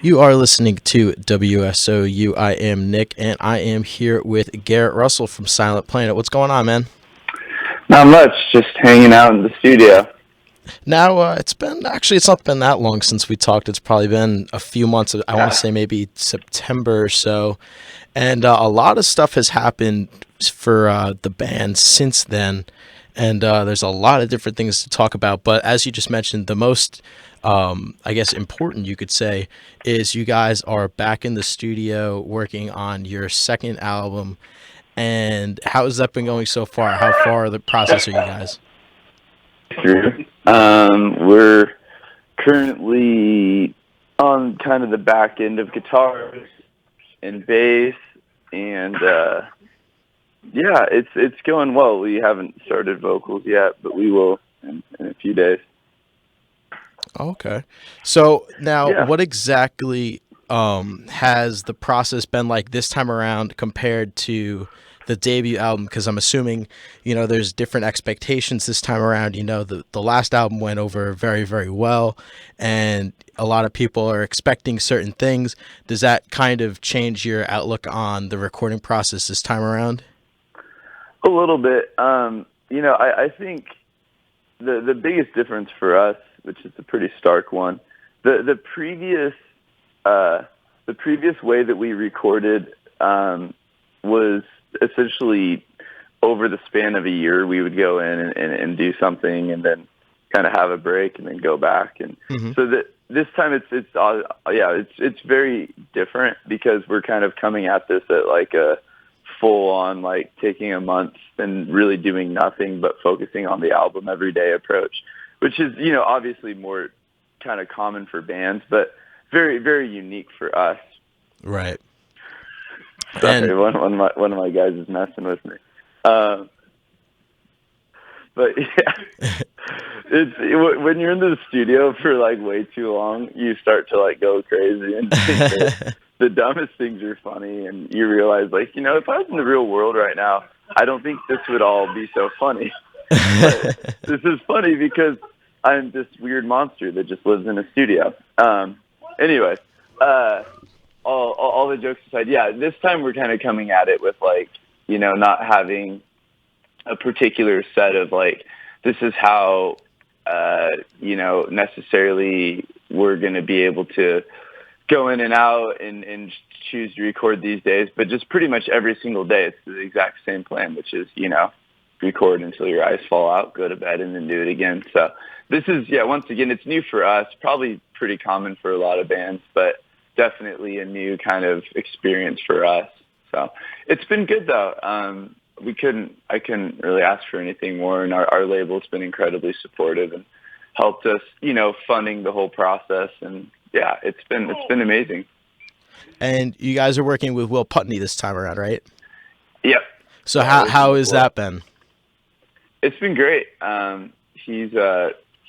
You are listening to WSOU. I am Nick, and I am here with Garrett Russell from Silent Planet. What's going on, man? Not much, just hanging out in the studio. Now, it's not been that long since we talked. It's probably been a few months. I want to say maybe September or so. And a lot of stuff has happened for the band since then. And there's a lot of different things to talk about. But as you just mentioned, the most, I guess, important you could say is you guys are back in the studio working on your second album. And how has that been going so far? How far the process are you guys? Through. We're currently on kind of the back end of guitars and bass, and yeah, it's going well. We haven't started vocals yet, but we will in a few days. Okay. So now, Yeah. what exactly has the process been like this time around compared to the debut album? Because I'm assuming, there's different expectations this time around. The last album went over very, very well, and a lot of people are expecting certain things. Does that kind of change your outlook on the recording process this time around? A little bit. I think the biggest difference for us, which is a pretty stark one, the previous the previous way that we recorded was essentially over the span of a year. We would go in and do something, and then kind of have a break, and then go back. And Hmm. so that this time it's very different because we're kind of coming at this at like a full on, like, taking a month and really doing nothing but focusing on the album every day approach, which is, obviously more kind of common for bands, but very, very unique for us. Right. And Sorry, one of my guys is messing with me. Um, but yeah, when you're in the studio for like way too long, you start to like go crazy and think that the dumbest things are funny, and you realize, like, if I was in the real world right now, I don't think this would all be so funny. But this is funny because I'm this weird monster that just lives in a studio. Anyway, all the jokes aside, yeah, this time we're kind of coming at it with, like, not having a particular set of, like, this is how necessarily we're going to be able to go in and out and choose to record these days, but just pretty much every single day it's the exact same plan, which is, record until your eyes fall out, go to bed, and then do it again. So this is, once again, it's new for us, probably pretty common for a lot of bands, but definitely a new kind of experience for us. So it's been good though. I couldn't really ask for anything more, and our label's been incredibly supportive and helped us, funding the whole process, and yeah, it's been amazing. and you guys are working with Will Putney this time around, right? Yep. So Yeah, working how with has Will. that been? It's been great.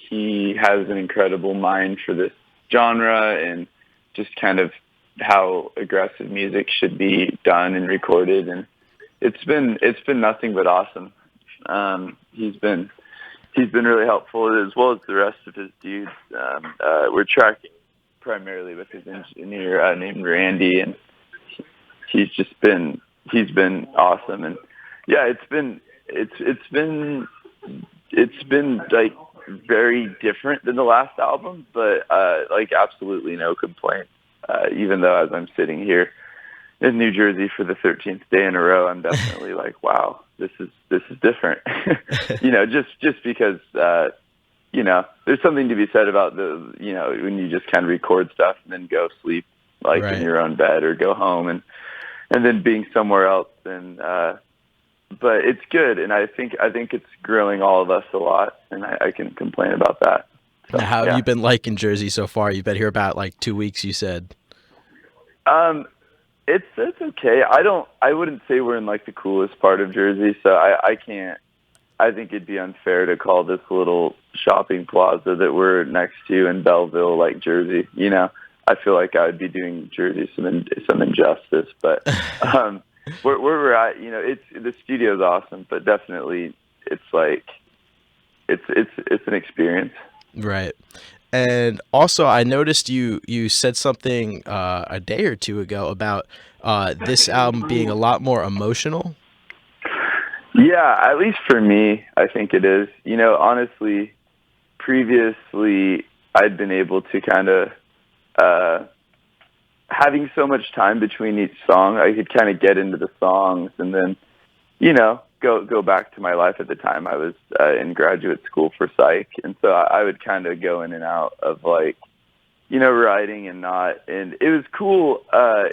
He has an incredible mind for this genre and just kind of how aggressive music should be done and recorded, and it's been nothing but awesome. He's been really helpful, as well as the rest of his dudes. We're tracking primarily with his engineer named Randy, and he's just been he's been awesome. And yeah, it's been like very different than the last album, but like absolutely no complaint. Even though, as I'm sitting here in New Jersey for the 13th day in a row, I'm definitely like, wow, this is different. Just because there's something to be said about when you just kind of record stuff and then go sleep, like, in Right. your own bed, or go home and then being somewhere else. And but it's good, and I think it's growing all of us a lot, and I can complain about that. Now, So how have yeah. you been liking Jersey so far? You've been here about like 2 weeks, you said. Um, it's okay. I wouldn't say we're in like the coolest part of Jersey, so I can't. I think it'd be unfair to call this little shopping plaza that we're next to in Belleville like Jersey. I feel like I would be doing Jersey some injustice, but where we're at, it's the studio's awesome, but definitely it's like it's an experience. Right. And also, I noticed you said something a day or two ago about this album being a lot more emotional. Yeah, at least for me, I think it is. Honestly, previously I'd been able to kind of uh, having so much time between each song, I could kind of get into the songs and then go back to my life. At the time I was in graduate school for psych, and so I would kind of go in and out of like writing and not, and it was cool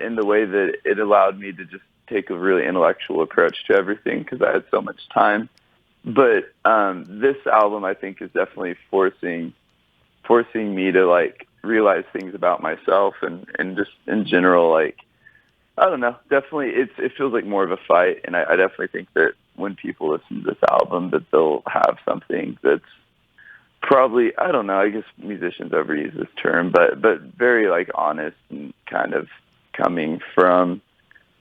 in the way that it allowed me to just take a really intellectual approach to everything because I had so much time. But this album I think is definitely forcing me to like realize things about myself and just in general, like I don't know, definitely it feels like more of a fight, and I definitely think that when people listen to this album that they'll have something that's probably, I don't know, I guess musicians overuse this term, but very like honest and kind of coming from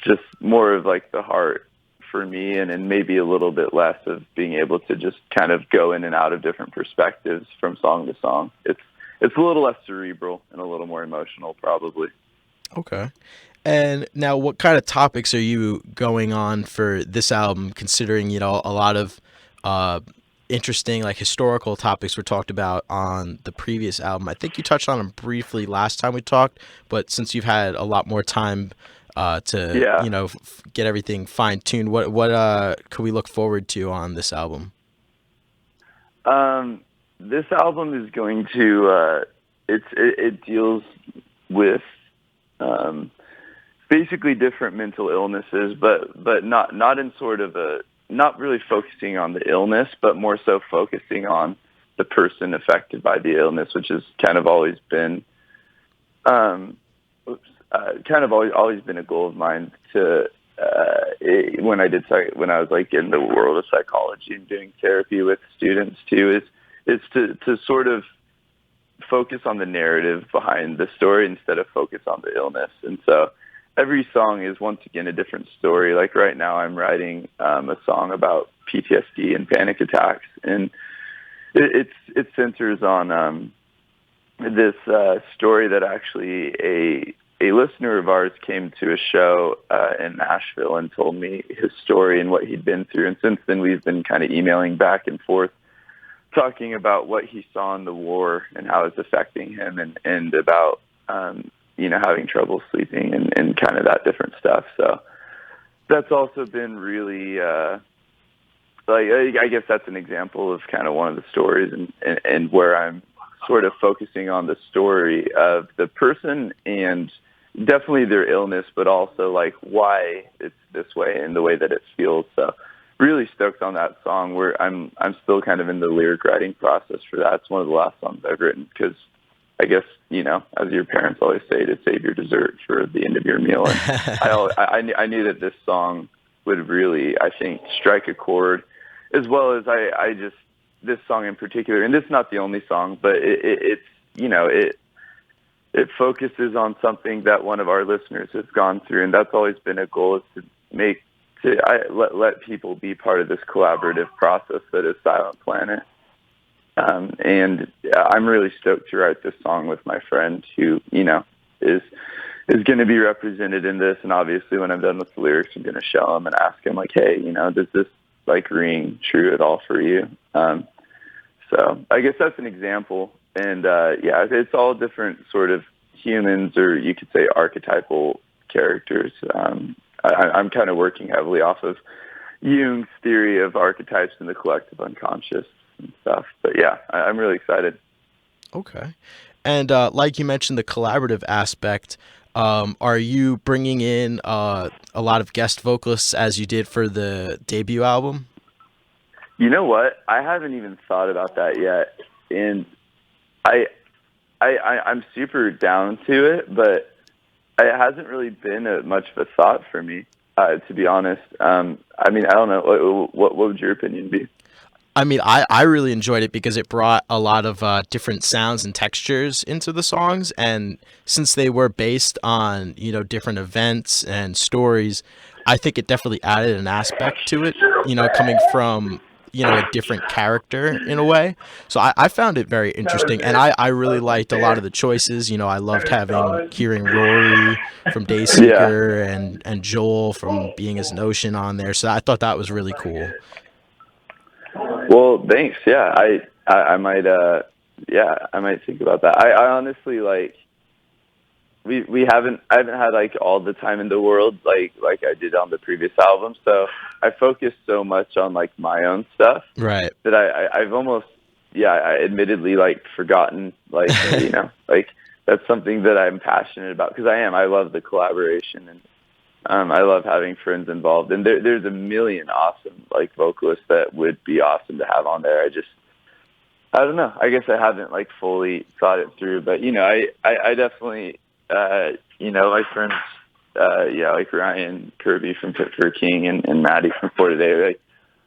just more of like the heart for me, and maybe a little bit less of being able to just kind of go in and out of different perspectives from song to song. It's a little less cerebral and a little more emotional, probably. Okay. And now, what kind of topics are you going on for this album, considering, a lot of uh, interesting, like, historical topics were talked about on the previous album? I think you touched on them briefly last time we talked, but since you've had a lot more time to, Yeah. get everything fine-tuned, what could we look forward to on this album? This album is going to, it deals with um, basically different mental illnesses, but not in sort of not really focusing on the illness, but more so focusing on the person affected by the illness, which has kind of always been, always been a goal of mine to, when I was like in the world of psychology and doing therapy with students too, is to sort of focus on the narrative behind the story instead of focus on the illness. And so every song is once again a different story. Like right now I'm writing a song about PTSD and panic attacks, and it centers on this story that actually a listener of ours came to a show in Nashville and told me his story and what he'd been through. And since then we've been kind of emailing back and forth, talking about what he saw in the war and how it's affecting him, and about, having trouble sleeping and kind of that different stuff. So that's also been really, I guess that's an example of kind of one of the stories, and where I'm sort of focusing on the story of the person and definitely their illness, but also like why it's this way and the way that it feels. So really stoked on that song, where I'm still kind of in the lyric writing process for that. It's one of the last songs I've written because I guess, as your parents always say, to save your dessert for the end of your meal. And I knew that this song would really, I think, strike a chord, as well as I just, this song in particular, and this is not the only song, but it focuses on something that one of our listeners has gone through, and that's always been a goal, is to let people be part of this collaborative process that is Silent Planet. And I'm really stoked to write this song with my friend who, is going to be represented in this. And obviously when I'm done with the lyrics, I'm going to show him and ask him like, hey, does this like ring true at all for you? So I guess that's an example. And, it's all different sort of humans, or you could say archetypal characters. I'm kind of working heavily off of Jung's theory of archetypes in the collective unconscious and stuff. But yeah, I'm really excited. Okay. And like you mentioned, the collaborative aspect, are you bringing in a lot of guest vocalists as you did for the debut album? You know what? I haven't even thought about that yet. And I'm super down to it, but it hasn't really been much of a thought for me, to be honest. I don't know. What would your opinion be? I really enjoyed it because it brought a lot of different sounds and textures into the songs. And since they were based on, different events and stories, I think it definitely added an aspect to it, coming from a different character in a way. So I found it very interesting, and I really liked a lot of the choices. I loved hearing Rory from Yeah. Dayseeker and Joel from Being as an Ocean on there. So I thought that was really cool. Well, thanks. Yeah, I might I might think about that. I honestly like I haven't had like all the time in the world like I did on the previous album. So I focused so much on like my own stuff Right. that I've almost I admittedly like forgotten like like that's something that I'm passionate about because I love the collaboration and I love having friends involved, and there's a million awesome like vocalists that would be awesome to have on there. I don't know. I guess I haven't like fully thought it through, but I definitely my friends like Ryan Kirby from Fit for a King and Maddie from For Today like,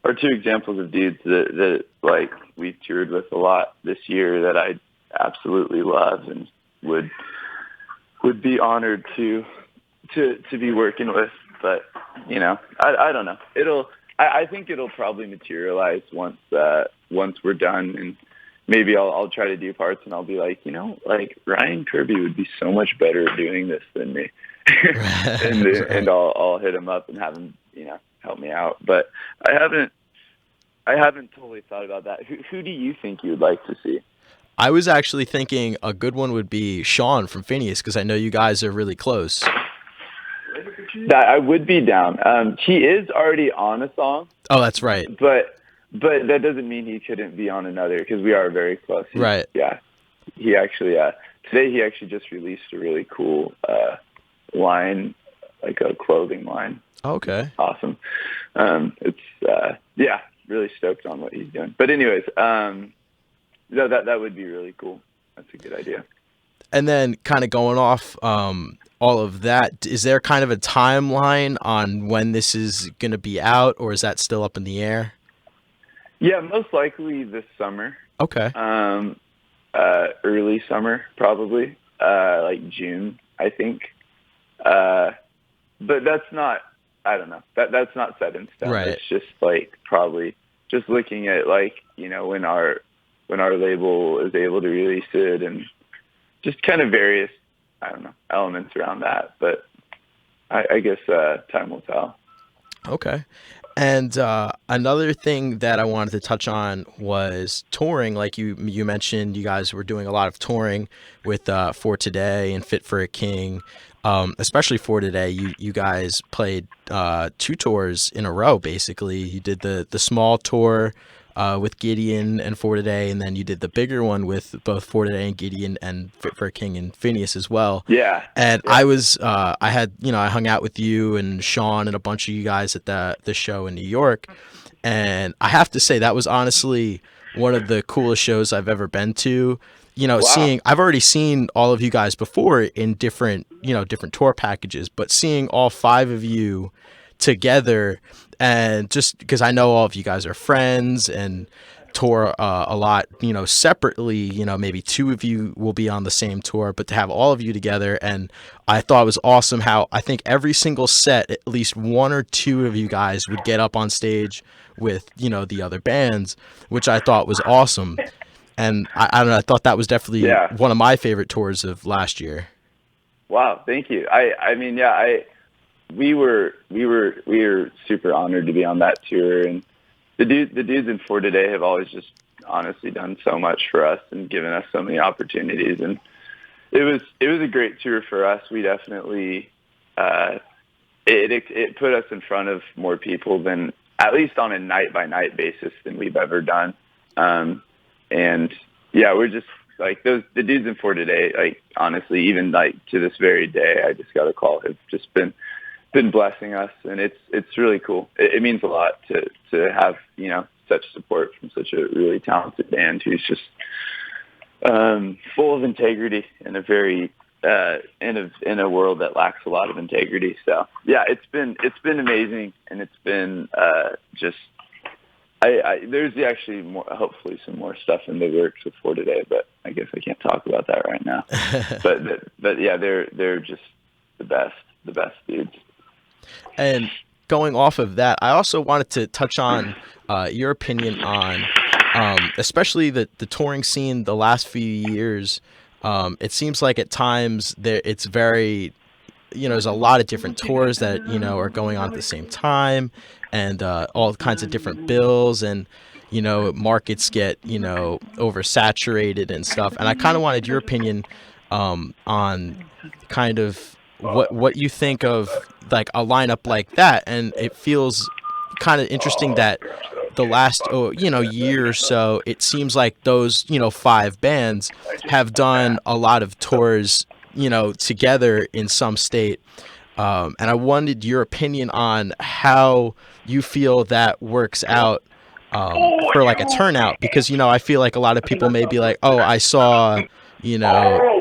are two examples of dudes that like we've toured with a lot this year that I absolutely love and would be honored to be working with, but I don't know. I think it'll probably materialize once we're done, and maybe I'll try to do parts, and I'll be like, like Ryan Kirby would be so much better at doing this than me, and I'll hit him up and have him help me out. But I haven't totally thought about that. Who do you think you would like to see? I was actually thinking a good one would be Sean from Phineas, because I know you guys are really close. That I would be down. He is already on a song. Oh, that's right. But that doesn't mean he couldn't be on another because we are very close. Right. Yeah. He actually today he actually just released a really cool line, like a clothing line. Okay. Awesome. It's really stoked on what he's doing. But anyways, that would be really cool. That's a good idea. And then kind of going off all of that, is there kind of a timeline on when this is going to be out, or is that still up in the air? Yeah, most likely this summer. Okay. Early summer, probably, like June, I think. But that's not, I don't know. That's not set in stone. Right. It's just like probably just looking at like, when our label is able to release it and just kind of various, I don't know, elements around that. But I guess time will tell. Okay. And another thing that I wanted to touch on was touring. Like you mentioned, you guys were doing a lot of touring with For Today and Fit for a King. Especially For Today, you guys played 2 tours in a row, basically. You did the small tour with Gideon and For Today, and then you did the bigger one with both For Today and Gideon and Fit for a King and Phineas as well. Yeah. And yeah. I hung out with you and Sean and a bunch of you guys at the show in New York, and I have to say that was honestly one of the coolest shows I've ever been to. Wow. I've already seen all of you guys before in different tour packages, but seeing all 5 of you together, and just because I know all of you guys are friends and tour a lot, separately, maybe 2 of you will be on the same tour, but to have all of you together, and I thought it was awesome how I think every single set, at least 1 or 2 of you guys would get up on stage with, the other bands, which I thought was awesome. And I don't know, I thought that was definitely one of my favorite tours of last year. Wow, thank you. We were super honored to be on that tour, and the dudes in For Today have always just honestly done so much for us and given us so many opportunities, and it was a great tour for us. We definitely it put us in front of more people than, at least on a night by night basis, than we've ever done. And yeah, we're just like the dudes in For Today, like honestly, even like to this very day, I just got a call, have just been blessing us, and it's really cool. It means a lot to have such support from such a really talented band who's just full of integrity in a very in a world that lacks a lot of integrity. So yeah, it's been amazing, and it's been just. There's actually hopefully some more stuff in the works with For Today, but I guess I can't talk about that right now. but yeah, they're just the best dudes. And going off of that, I also wanted to touch on your opinion on, especially the touring scene the last few years. It seems like at times it's very, there's a lot of different tours that, are going on at the same time, and all kinds of different bills, and, markets get, oversaturated and stuff. And I kind of wanted your opinion on kind of what you think of like a lineup like that. And it feels kind of interesting that the last year or so, it seems like those 5 bands have done a lot of tours together in some state. And I wanted your opinion on how you feel that works out for like a turnout, because I feel like a lot of people may be like, oh, I saw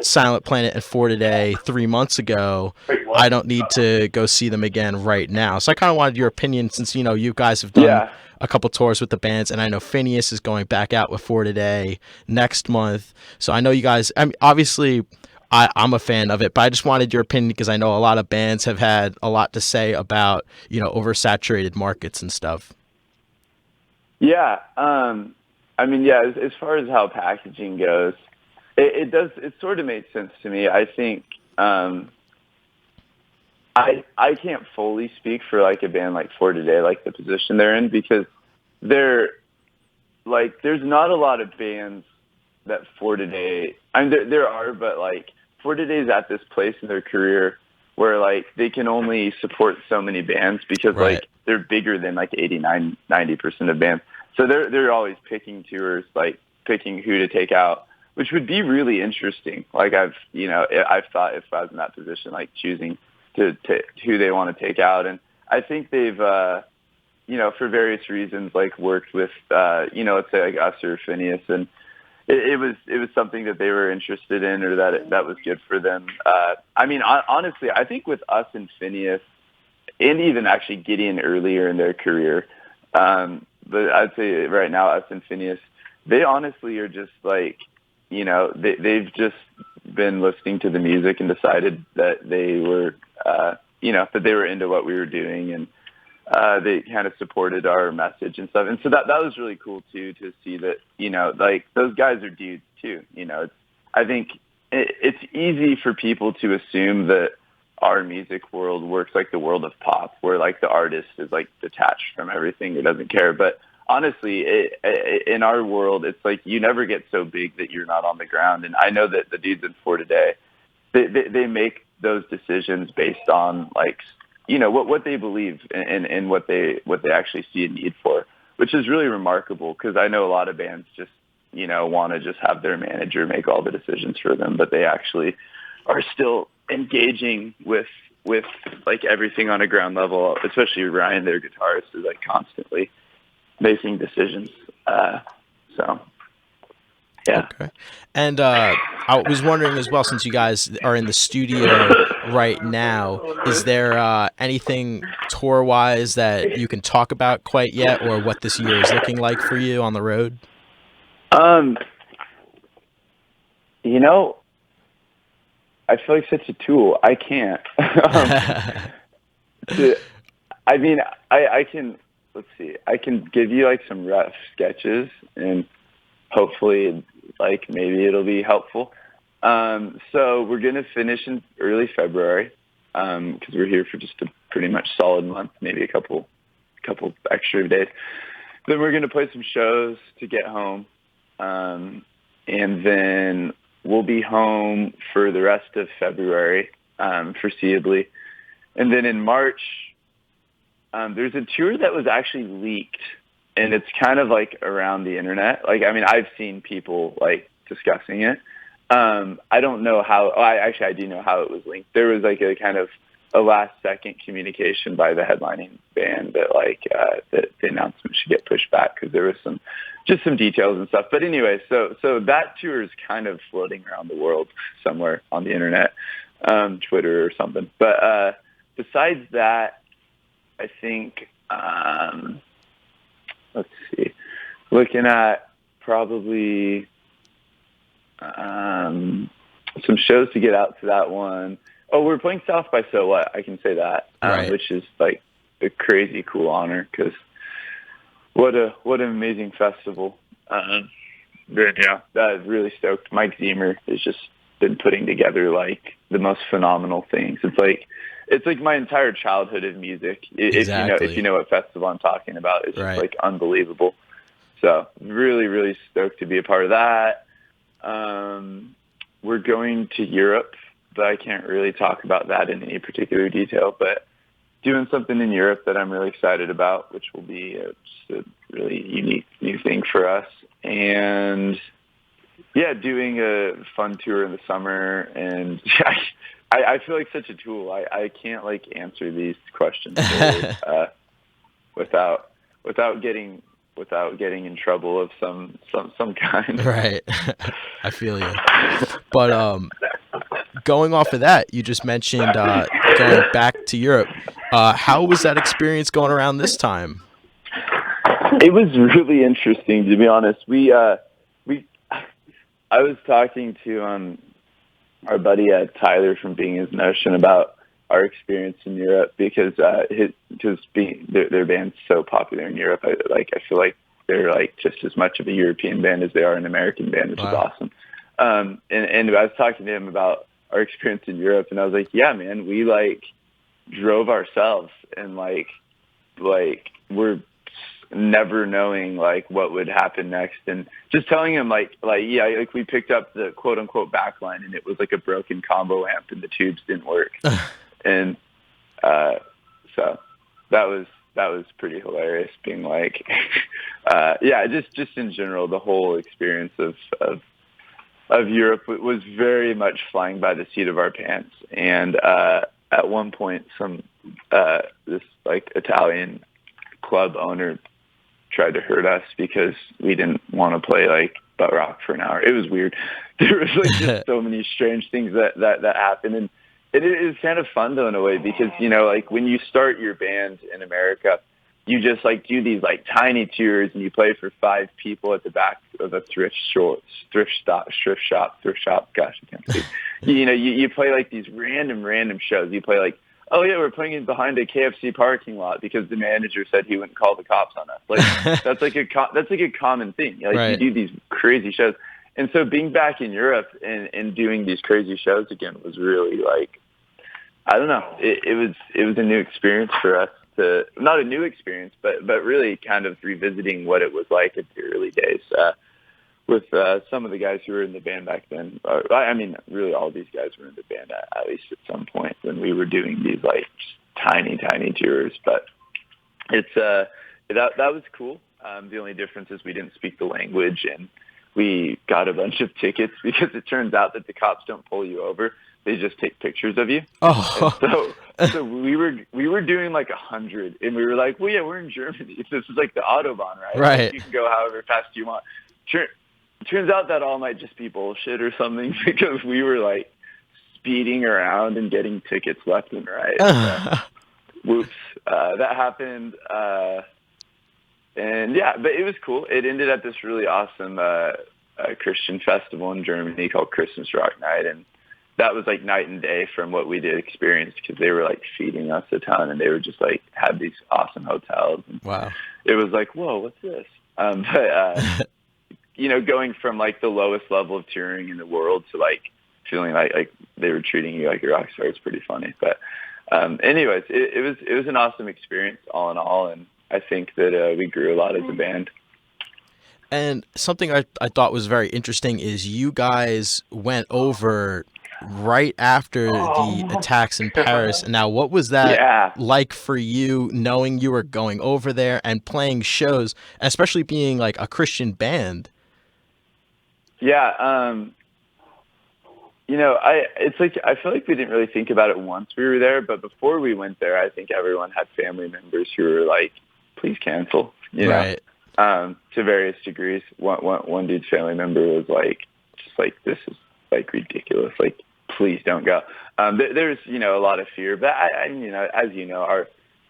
Silent Planet and For Today 3 months ago. I don't need to go see them again right now. So I kind of wanted your opinion, since you guys have done a couple tours with the bands, and I know Phineas is going back out with For Today next month. So I know you guys. I mean, obviously, I'm a fan of it, but I just wanted your opinion because I know a lot of bands have had a lot to say about oversaturated markets and stuff. Yeah, I mean, yeah. As far as how packaging goes, it does. It sort of made sense to me. I think I can't fully speak for like a band like For Today, like the position they're in, because they're like there's not a lot of bands that For Today. I mean, there are, but like For Today's at this place in their career where like they can only support so many bands because like they're bigger than like 89-90% of bands. So they're always picking tours, like picking who to take out, which would be really interesting. Like I've thought if I was in that position, like choosing to who they want to take out. And I think they've, for various reasons, like worked with, let's say like us or Phineas, and it was something that they were interested in, or that was good for them. I mean, honestly, I think with us and Phineas, and even actually Gideon earlier in their career, but I'd say right now us and Phineas, they honestly are just like, they've just been listening to the music and decided that they were, that they were into what we were doing, and they kind of supported our message and stuff. And so that was really cool too, to see that, like those guys are dudes too. I think it's easy for people to assume that our music world works like the world of pop, where like the artist is like detached from everything, it doesn't care. But honestly, in our world, it's like you never get so big that you're not on the ground. And I know that the dudes in For Today, they make those decisions based on like, what they believe and what they actually see a need for, which is really remarkable, because I know a lot of bands just, want to just have their manager make all the decisions for them, but they actually are still engaging with like everything on a ground level, especially Ryan, their guitarist, is like constantly making decisions. So yeah. Okay. And I was wondering as well, since you guys are in the studio right now, is there anything tour-wise that you can talk about quite yet, or what this year is looking like for you on the road? I feel like such a tool. I can't. I mean, I can, let's see, I can give you like some rough sketches, and hopefully like maybe it'll be helpful. So we're going to finish in early February, because we're here for just a pretty much solid month, maybe a couple extra days. Then we're going to play some shows to get home. And then we'll be home for the rest of February, foreseeably. And then in March, there's a tour that was actually leaked, and it's kind of like around the internet. Like, I mean, I've seen people like discussing it. I don't know how, I do know how it was linked. There was like a kind of a last second communication by the headlining band that like, that the announcement should get pushed back, because there was some details and stuff. But anyway, so that tour is kind of floating around the world somewhere on the internet, Twitter or something. But, besides that, I think, let's see, looking at probably some shows to get out to that one. Oh, we're playing South by So What, I can say that, Right. which is like a crazy cool honor because what an amazing festival. But yeah, that really stoked. Mike Zemer has just been putting together like the most phenomenal things. It's like my entire childhood of music. Exactly. If you know what festival I'm talking about, it's just Right. like unbelievable. So really, really stoked to be a part of that. We're going to Europe, but I can't really talk about that in any particular detail. But doing something in Europe that I'm really excited about, which will be just a really unique new thing for us. And yeah, doing a fun tour in the summer. And I feel like such a tool. I can't like answer these questions without getting in trouble of some kind. Right. I feel you. But going off of that, you just mentioned going back to Europe. How was that experience going around this time? It was really interesting, to be honest. I was talking to our buddy Tyler from Being His Notion about our experience in Europe because their band's so popular in Europe. I feel like they're like just as much of a European band as they are an American band, which is awesome. And I was talking to him about our experience in Europe, and I was like, yeah, man, we like drove ourselves and like we're never knowing like what would happen next, and just telling him like we picked up the quote unquote backline and it was like a broken combo amp and the tubes didn't work. And so that was pretty hilarious, being like just in general the whole experience of Europe was very much flying by the seat of our pants. And at one point this like Italian club owner tried to hurt us because we didn't want to play like butt rock for an hour. It was weird. There was like just so many strange things that happened, and it is kind of fun though in a way because like when you start your band in America, you just like do these like tiny tours and you play for 5 people at the back of a thrift shop. Gosh, I can't speak. You play like these random shows. You play like, oh yeah, we're playing in behind a KFC parking lot because the manager said he wouldn't call the cops on us. Like that's like a common thing. Like right. You do these crazy shows, and so being back in Europe and doing these crazy shows again was really like, I don't know. It was a new experience for us. Not a new experience, but really kind of revisiting what it was like at the early days with some of the guys who were in the band back then. I mean, really all these guys were in the band at least at some point when we were doing these like tiny tours. But it's that was cool. The only difference is we didn't speak the language, and we got a bunch of tickets because it turns out that the cops don't pull you over. They just take pictures of you. Oh. So we were doing like 100, and we were like, well, yeah, we're in Germany. This is like the Autobahn, right? Right. Like, you can go however fast you want. Turns out that all might just be bullshit or something because we were like speeding around and getting tickets left and right. Whoops. That happened. And yeah, but it was cool. It ended at this really awesome Christian festival in Germany called Christmas Rock Night, and that was like night and day from what we did experience because they were like feeding us a ton, and they were just like had these awesome hotels. And wow. It was like, whoa, what's this? But going from like the lowest level of touring in the world to like feeling like they were treating you like a rock star, it's pretty funny. But anyways, it was an awesome experience all in all, and I think that we grew a lot as a band. And something I thought was very interesting is you guys went over right after the attacks in Paris. Now, what was that like for you, knowing you were going over there and playing shows, especially being like a Christian band? Yeah, it's like I feel like we didn't really think about it once we were there, but before we went there, I think everyone had family members who were like, "Please cancel," Right. To various degrees. One dude's family member was like, "Just like this is like ridiculous. Like, please don't go." There's a lot of fear, but I as you know,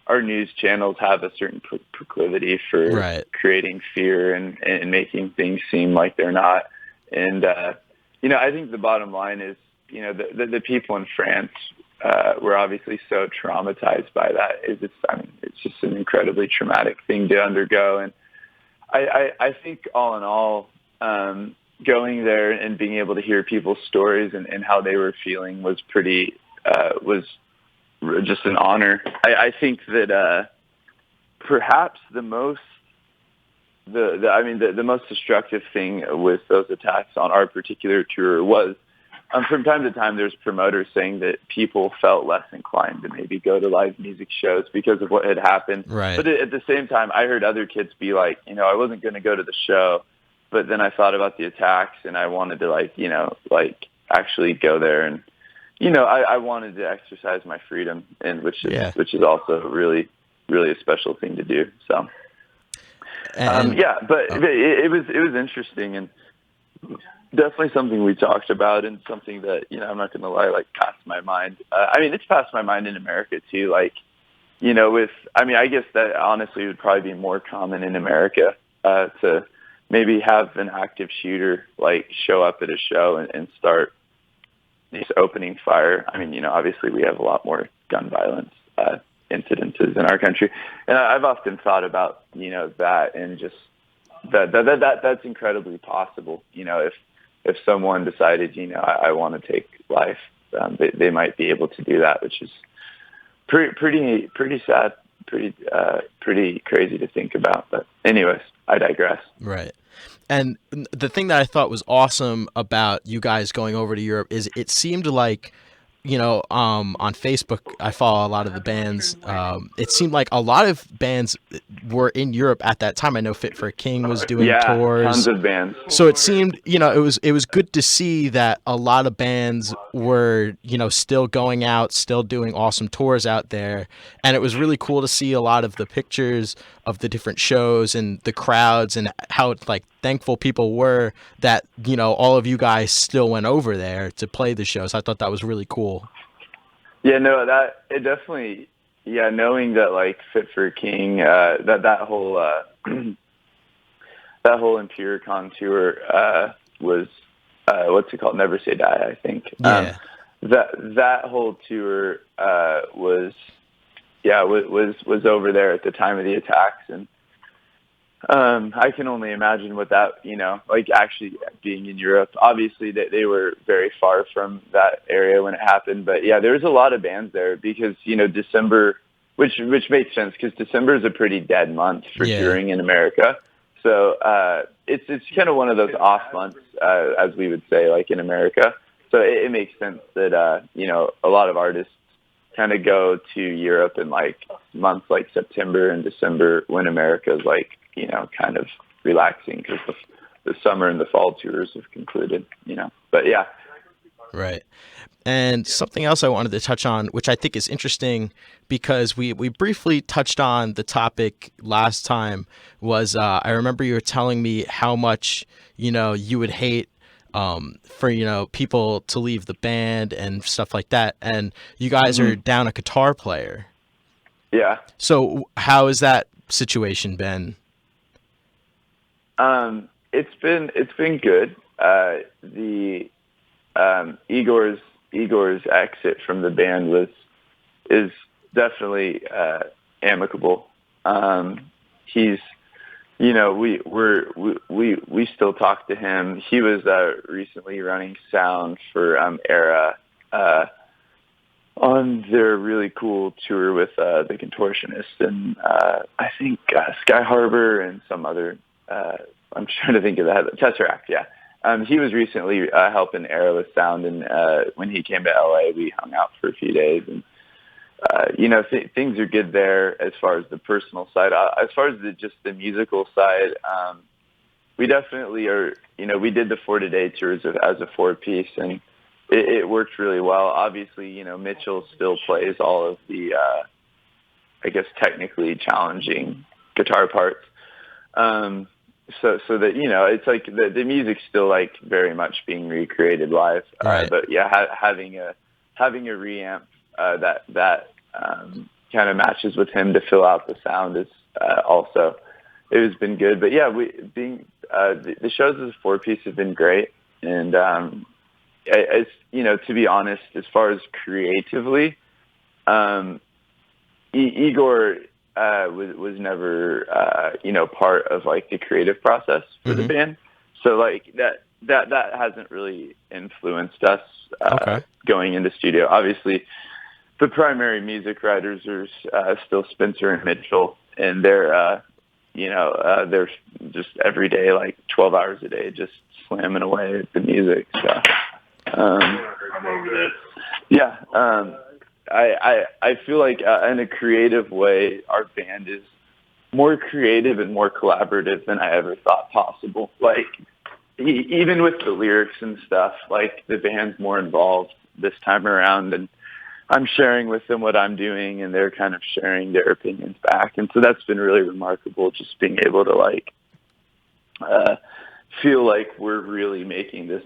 our news channels have a certain proclivity for creating fear and making things seem like they're not. And I think the bottom line is, the people in France were obviously so traumatized by that. It's it's just an incredibly traumatic thing to undergo. And I think all in all, going there and being able to hear people's stories and how they were feeling was was just an honor. I think that perhaps the most destructive thing with those attacks on our particular tour was, from time to time, there's promoters saying that people felt less inclined to maybe go to live music shows because of what had happened. Right. But at the same time, I heard other kids be like, I wasn't going to go to the show, but then I thought about the attacks and I wanted to actually go there. And, I wanted to exercise my freedom, and which is also really, really a special thing to do. So, but it was interesting and definitely something we talked about, and something that, I'm not going to lie, passed my mind. It's passed my mind in America too. I guess that honestly would probably be more common in America, to maybe have an active shooter show up at a show and start just opening fire. Obviously we have a lot more gun violence incidences in our country, and I've often thought about that, and just that's incredibly possible. If someone decided I want to take life, they might be able to do that, which is pretty sad, pretty crazy to think about. But anyways, I digress. Right. And the thing that I thought was awesome about you guys going over to Europe is it seemed like, on Facebook, I follow a lot of the bands. It seemed like a lot of bands were in Europe at that time. I know Fit for a King was doing tours. Tons of bands. So it seemed, it was good to see that a lot of bands were, still going out, still doing awesome tours out there. And it was really cool to see a lot of the pictures of the different shows and the crowds, and how thankful people were that, all of you guys still went over there to play the shows. I thought that was really cool. Yeah, no, it definitely, knowing that Fit for a King, that whole Empiricon tour was what's it called? Never Say Die, I think. Yeah. That whole tour was over there at the time of the attacks, and I can only imagine what that, actually being in Europe. Obviously, they were very far from that area when it happened, but there was a lot of bands there because December, which makes sense because December is a pretty dead month for touring in America. So it's kind of one of those off months, as we would say, in America. So it makes sense that a lot of artists kind of go to Europe in months like September and December, when America's kind of relaxing because the summer and the fall tours have concluded. But yeah. Right. And something else I wanted to touch on, which I think is interesting because we briefly touched on the topic last time, was I remember you were telling me how much, you would hate for, people to leave the band and stuff like that. And you guys are down a guitar player. Yeah. So how has that situation been? It's been good. The Igor's exit from the band is definitely amicable. He's, we still talk to him. He was recently running sound for Era on their really cool tour with the Contortionists, and I think Sky Harbor and some other. I'm trying to think of that. Tesseract, yeah. He was recently helping Era with sound, and when he came to LA, we hung out for a few days, and things are good there as far as the personal side. As far as just the musical side, we definitely are. We did the For Today tours as a 4-piece, and it worked really well. Obviously, Mitchell still plays all of the, I guess, technically challenging guitar parts. So that, it's the music's still very much being recreated live. Right. But yeah, having a reamp that kind of matches with him to fill out the sound is also, it has been good. But yeah, the shows as a 4-piece have been great. And to be honest, as far as creatively, Igor was never part of like the creative process for the band. So like that hasn't really influenced us going into studio. Obviously, the primary music writers are still Spencer and Mitchell, and they're just every day, like 12 hours a day, just slamming away at the music. So, I feel like in a creative way, our band is more creative and more collaborative than I ever thought possible. Like, even with the lyrics and stuff, like the band's more involved this time around, and I'm sharing with them what I'm doing, and they're kind of sharing their opinions back. And so that's been really remarkable, just being able to like feel like we're really making this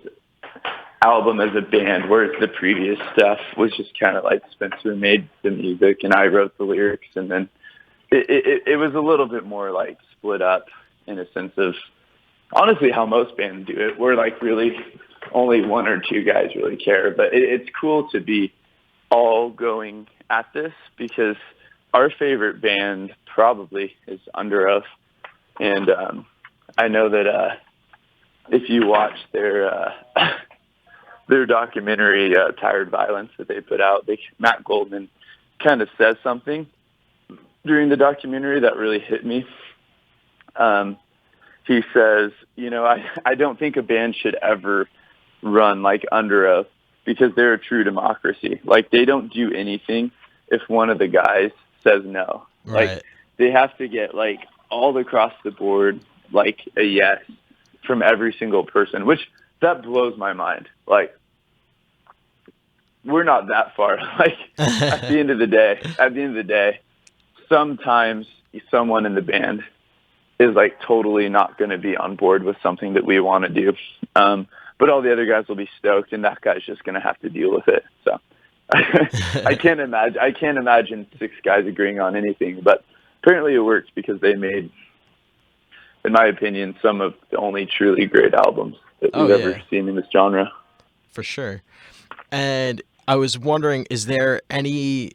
album as a band, whereas the previous stuff was just kind of like Spencer made the music and I wrote the lyrics, and then it was a little bit more like split up in a sense of honestly how most bands do it. We're like really only one or two guys really care, but it's cool to be all going at this because our favorite band probably is Under Oath, and I know that if you watch their documentary Tired Violence that they put out, Matt Goldman kind of says something during the documentary that really hit me. He says, I don't think a band should ever run like Under Oath because they're a true democracy. Like, they don't do anything if one of the guys says no. Right. Like, they have to get like all across the board, like a yes from every single person, which that blows my mind. Like, we're not that far. Like, at the end of the day, sometimes someone in the band is like totally not going to be on board with something that we want to do. But all the other guys will be stoked, and that guy's just going to have to deal with it. So I can't imagine 6 guys agreeing on anything, but apparently it works because they made, in my opinion, some of the only truly great albums that we've ever seen in this genre. For sure. And I was wondering, is there any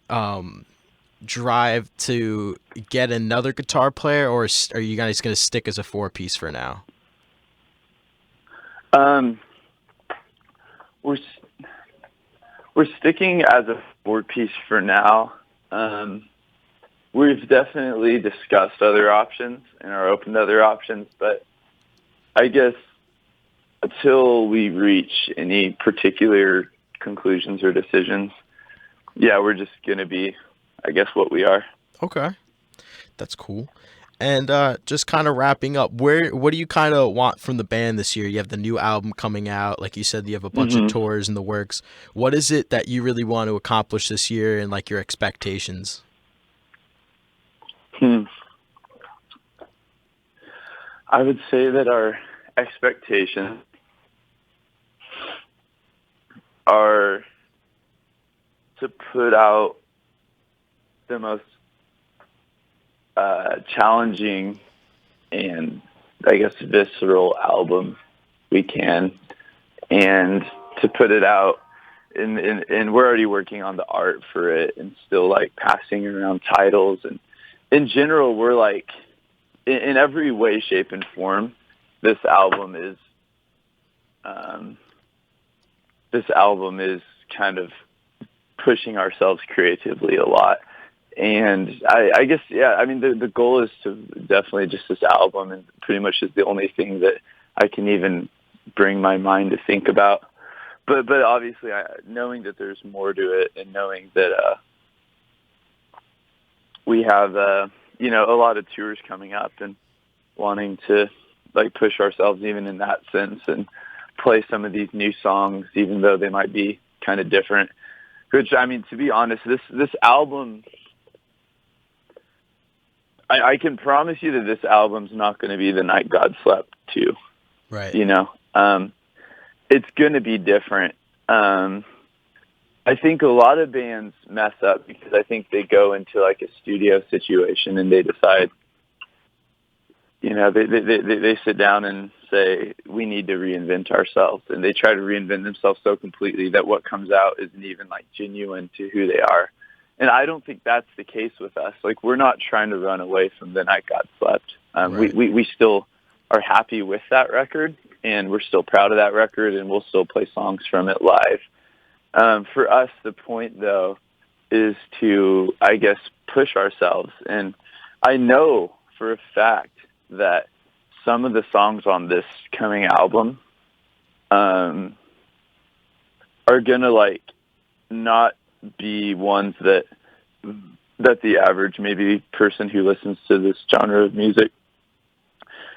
drive to get another guitar player, or are you guys going to stick as a 4-piece for now? We're sticking as a 4-piece for now. We've definitely discussed other options and are open to other options, but I guess until we reach any particular conclusions or decisions, we're just going to be, I guess, what we are. Okay. That's cool. And just kind of wrapping up, what do you kind of want from the band this year? You have the new album coming out. Like you said, you have a bunch of tours in the works. What is it that you really want to accomplish this year and like your expectations? I would say that our expectations are to put out the most challenging and, I guess, visceral album we can, and to put it out, and we're already working on the art for it and still like passing around titles, and in general we're like in every way, shape, and form this album is kind of pushing ourselves creatively a lot. And I guess, the goal is to definitely just this album, and pretty much is the only thing that I can even bring my mind to think about. But obviously, knowing that there's more to it, and knowing that we have a lot of tours coming up, and wanting to like push ourselves even in that sense, and play some of these new songs, even though they might be kind of different. Which, to be honest, this album, I can promise you that this album's not going to be The Night God Slept 2. Right. It's going to be different. I think a lot of bands mess up because I think they go into like a studio situation and they decide, they sit down and say, we need to reinvent ourselves. And they try to reinvent themselves so completely that what comes out isn't even like genuine to who they are. And I don't think that's the case with us. Like, we're not trying to run away from The Night God Slept. Right. We still are happy with that record, and we're still proud of that record, and we'll still play songs from it live. For us, the point, though, is to, I guess, push ourselves. And I know for a fact that some of the songs on this coming album are going to, like, not be ones that the average maybe person who listens to this genre of music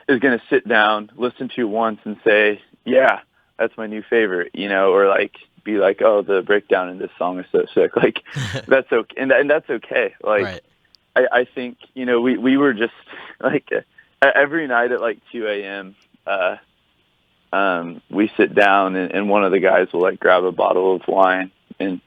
is going to sit down, listen to once and say, yeah, that's my new favorite, you know, or like be like, oh, the breakdown in this song is so sick. Like, that's okay. And that's okay. Like, Right. I think, you know, we were just like every night at like 2 a.m., we sit down and one of the guys will like grab a bottle of wine, and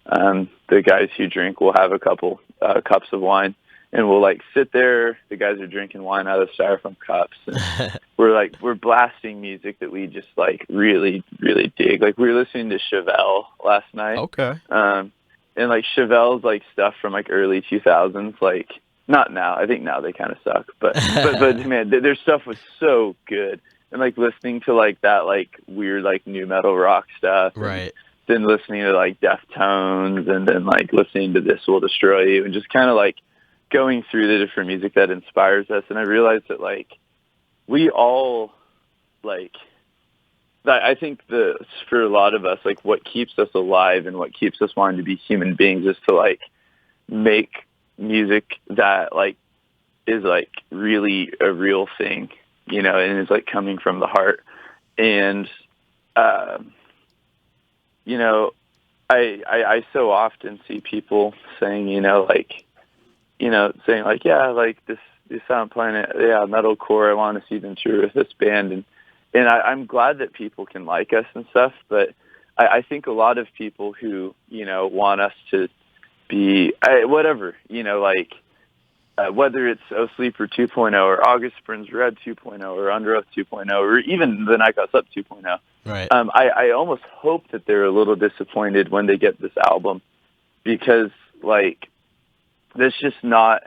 the guys who drink will have a couple cups of wine, and we'll like sit there. The guys are drinking wine out of styrofoam cups, and we're blasting music that we just like really, really dig. Like, we were listening to Chevelle last night. Okay. And like Chevelle's like stuff from like early 2000s, like not now. I think now they kind of suck, but man, their stuff was so good. And like listening to like that like weird like new metal rock stuff, Right. then listening to like Deftones, and then like listening to This Will Destroy You, and just kind of like going through the different music that inspires us. And I realized that like we all like, I think for a lot of us, like what keeps us alive and what keeps us wanting to be human beings is to like make music that like is like really a real thing, you know, and is like coming from the heart. And, you know, I so often see people saying, saying like, yeah, like this Silent Planet, yeah, metalcore, I want to see them tour with this band. And I'm glad that people can like us and stuff, but I think a lot of people who, you know, want us to be, whatever, you know, like, whether it's O Sleeper 2.0 or August Burns Red 2.0 or Under Oath 2.0 or even The Night Got Slept 2.0, Right. I almost hope that they're a little disappointed when they get this album, because, like, that's just not,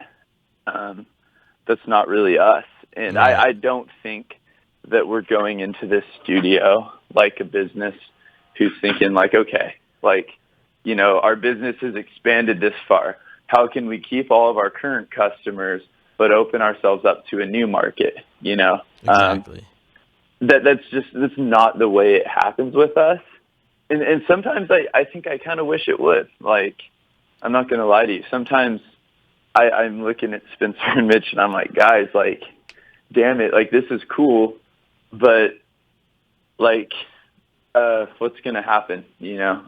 that's not really us. And Right. I don't think that we're going into this studio like a business who's thinking like, okay, like, you know, our business has expanded this far. How can we keep all of our current customers but open ourselves up to a new market, you know? Exactly. That's not the way it happens with us. And sometimes I think I kind of wish it would. Like, I'm not going to lie to you. Sometimes I'm looking at Spencer and Mitch and I'm like, guys, like, damn it, like, this is cool, but like, what's going to happen, you know?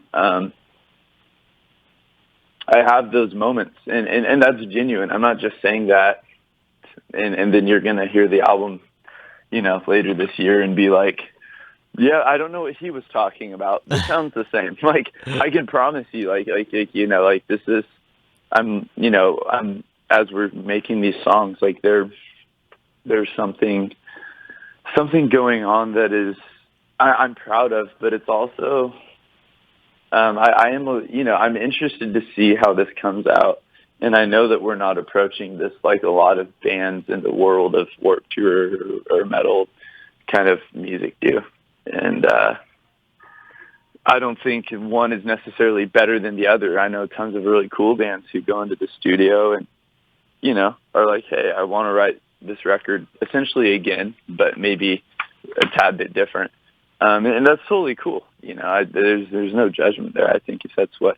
I have those moments, and that's genuine. I'm not just saying that, and then you're going to hear the album, you know, later this year and be like, yeah, I don't know what he was talking about. It sounds the same. Like, I can promise you, like, you know, like, this is, I'm as we're making these songs, like, there's something going on that is, I'm proud of, but it's also, I am, you know, I'm interested to see how this comes out. And I know that we're not approaching this like a lot of bands in the world of Warped Tour or metal kind of music do. And I don't think one is necessarily better than the other. I know tons of really cool bands who go into the studio and, you know, are like, hey, I want to write this record essentially again, but maybe a tad bit different. And that's totally cool. You know, there's no judgment there. I think if that's what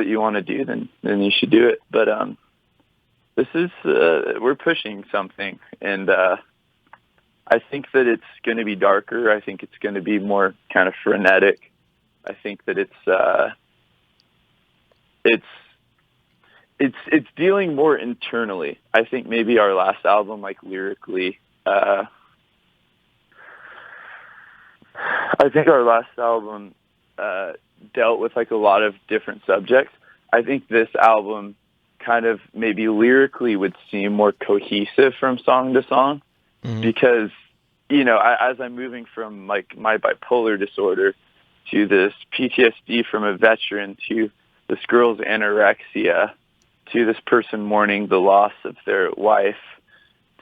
you want to do, then you should do it. But this is we're pushing something, and I think that it's going to be darker. I think it's going to be more kind of frenetic. I think that it's dealing more internally. I think maybe our last album, like lyrically, I think our last album dealt with like a lot of different subjects. I think this album kind of maybe lyrically would seem more cohesive from song to song, because, you know, as I'm moving from like my bipolar disorder to this PTSD from a veteran to this girl's anorexia to this person mourning the loss of their wife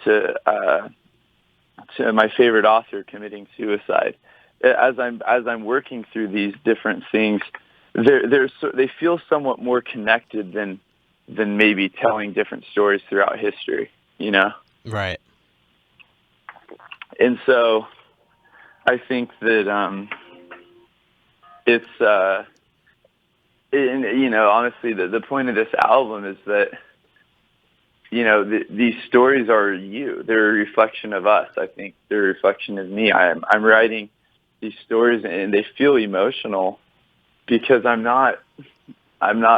to my favorite author committing suicide. As I'm working through these different things, they feel somewhat more connected than maybe telling different stories throughout history, Right. And so I think that it's honestly the point of this album is that these stories are you. They're a reflection of us. I think they're a reflection of me. I'm writing these stories and they feel emotional because I'm not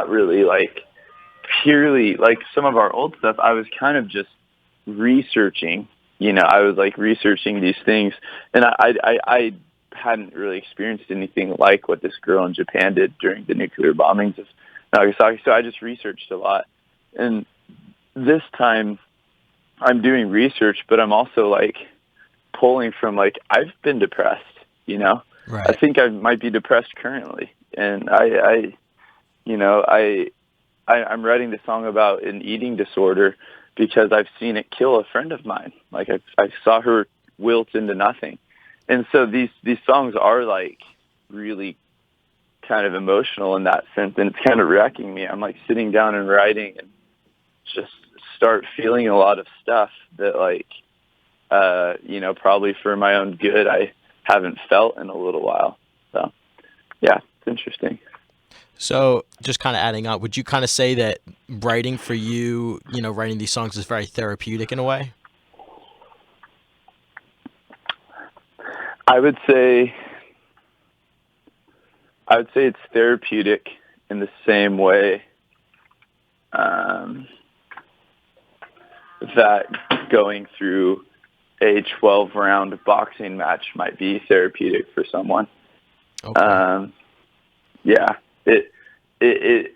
really like purely like some of our old stuff. I was kind of just researching. I was like researching these things, and I hadn't really experienced anything like what this girl in Japan did during the nuclear bombings of Nagasaki. So I just researched a lot, and this time I'm doing research, but I'm also like pulling from like I've been depressed. Right. I think I might be depressed currently, and I'm writing the song about an eating disorder because I've seen it kill a friend of mine. Like I saw her wilt into nothing. And so these songs are like really kind of emotional in that sense, and it's kind of wrecking me. I'm like sitting down and writing and just start feeling a lot of stuff that like, probably for my own good, I haven't felt in a little while. So yeah, it's interesting. So just kind of adding up, would you kind of say that writing for you, writing these songs is very therapeutic in a way? I would say it's therapeutic in the same way that going through a 12-round boxing match might be therapeutic for someone. Okay. Yeah. It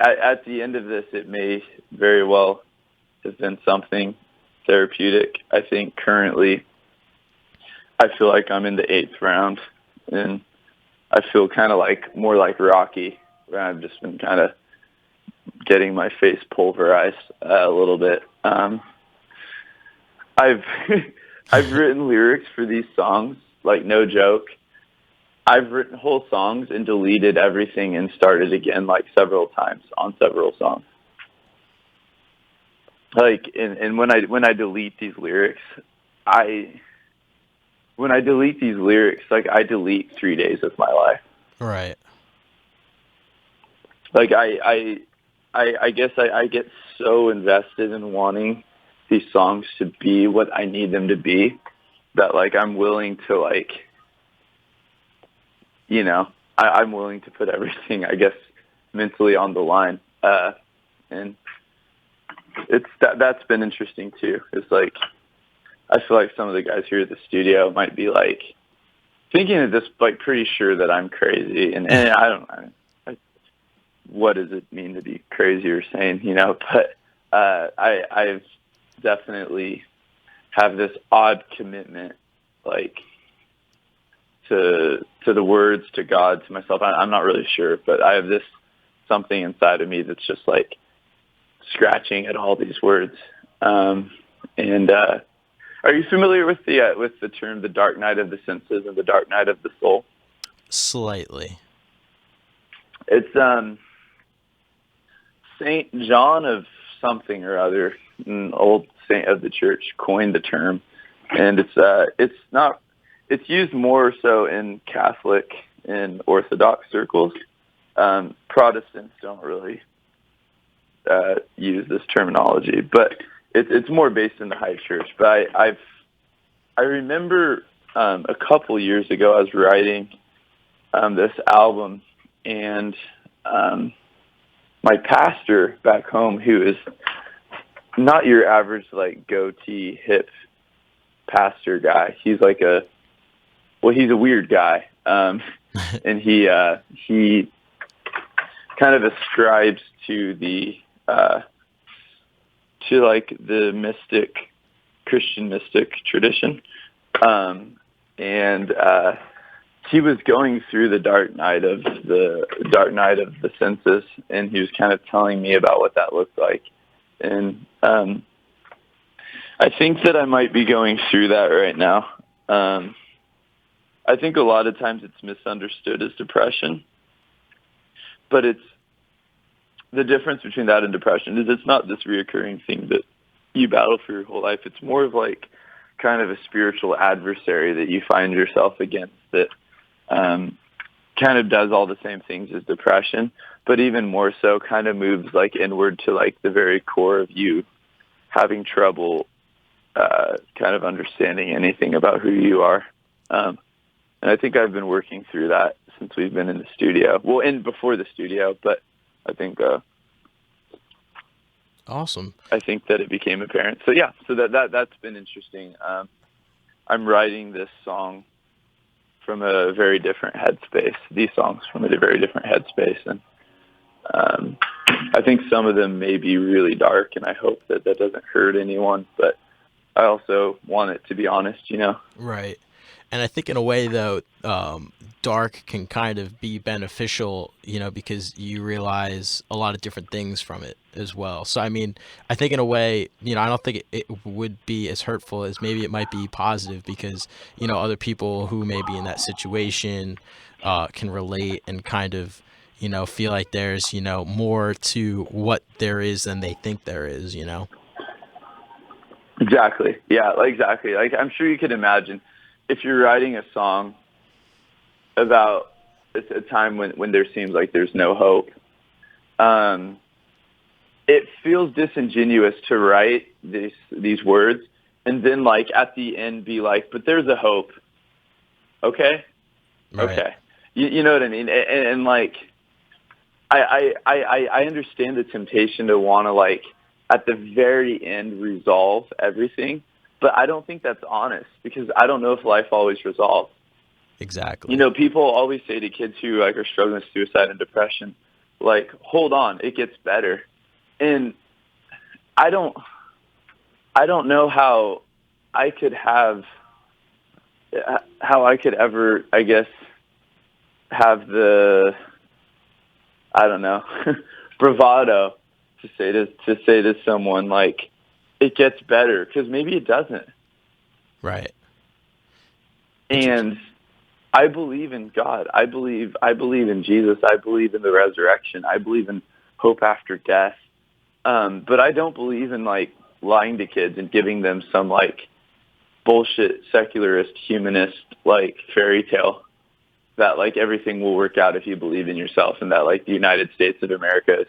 at the end of this, it may very well have been something therapeutic. I think currently I feel like I'm in the 8th round, and I feel kind of like more like Rocky, where I've just been kind of getting my face pulverized a little bit. I've I've written lyrics for these songs, like no joke. I've written whole songs and deleted everything and started again like several times on several songs. Like and when I delete these lyrics, like I delete 3 days of my life. Right. Like I guess I get so invested in wanting these songs to be what I need them to be that like I'm willing to like I'm willing to put everything, I guess, mentally on the line. And that's been interesting too. It's like, I feel like some of the guys here at the studio might be like thinking of this, like pretty sure that I'm crazy. And I don't know. What does it mean to be crazy or sane, but, I've definitely have this odd commitment, like, to the words, to God, to myself. I'm not really sure, but I have this something inside of me that's just like scratching at all these words. Are you familiar with the term "the dark night of the senses" and "the dark night of the soul"? Slightly. It's Saint John of something or other, an old saint of the church, coined the term, and it's used more so in Catholic and Orthodox circles. Protestants don't really use this terminology, but it's more based in the high church. But I remember a couple years ago I was writing this album, and my pastor back home, who is not your average like goatee hip pastor guy, he's like he's a weird guy, and he kind of ascribes to the Christian mystic tradition, and he was going through the dark night of the census, and he was kind of telling me about what that looked like. And I think that I might be going through that right now. I think a lot of times it's misunderstood as depression, but it's the difference between that and depression is it's not this reoccurring thing that you battle for your whole life. It's more of like kind of a spiritual adversary that you find yourself against that kind of does all the same things as depression, but even more so kind of moves like inward to like the very core of you having trouble kind of understanding anything about who you are. And I think I've been working through that since we've been in the studio. Well, and before the studio, but I think Awesome. I think that it became apparent. So yeah, so that's been interesting. I'm writing this song from a very different headspace. These songs from a very different headspace, and I think some of them may be really dark, and I hope that doesn't hurt anyone. But I also want it to be honest, you know. Right. And I think in a way, though, dark can kind of be beneficial, you know, because you realize a lot of different things from it as well. So, I mean, I think in a way, you know, I don't think it would be as hurtful as maybe it might be positive because, you know, other people who may be in that situation can relate and kind of, you know, feel like there's, you know, more to what there is than they think there is, you know? Exactly. Yeah, exactly. Like, I'm sure you could imagine if you're writing a song about a time when there seems like there's no hope, it feels disingenuous to write these words and then like at the end be like, but there's a hope. Okay? Right. Okay. You know what I mean? And like, I understand the temptation to want to like at the very end resolve everything, but I don't think that's honest because I don't know if life always resolves. Exactly. You know, people always say to kids who like are struggling with suicide and depression, like, hold on, it gets better. And I don't know how I could ever, I guess, have the, I don't know, bravado to say to someone like it gets better because maybe it doesn't. Right. And I believe in God. I believe in Jesus. I believe in the resurrection. I believe in hope after death. But I don't believe in like lying to kids and giving them some like bullshit secularist humanist like fairy tale that like everything will work out if you believe in yourself and that like the United States of America is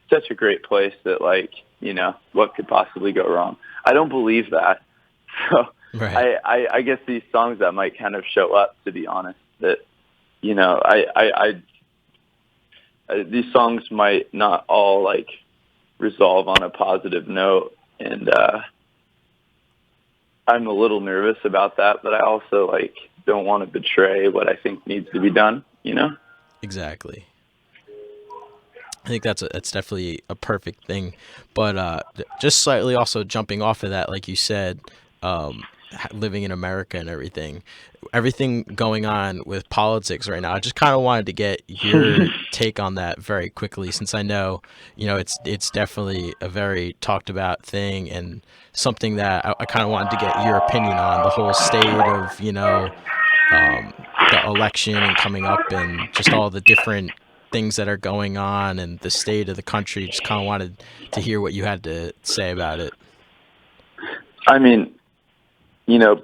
such a great place that like, you know, what could possibly go wrong? I don't believe that. So right. I guess these songs that might kind of show up, to be honest, that, you know, these songs might not all like resolve on a positive note. And I'm a little nervous about that, but I also like don't want to betray what I think needs to be done, you know? Exactly. I think that's definitely a perfect thing, but just slightly also jumping off of that, like you said, living in America and everything going on with politics right now. I just kind of wanted to get your take on that very quickly, since I know, you know, it's definitely a very talked about thing and something that I kind of wanted to get your opinion on the whole state of, you know, the election and coming up and just all the different things that are going on and the state of the country. Just kind of wanted to hear what you had to say about it. I mean, you know,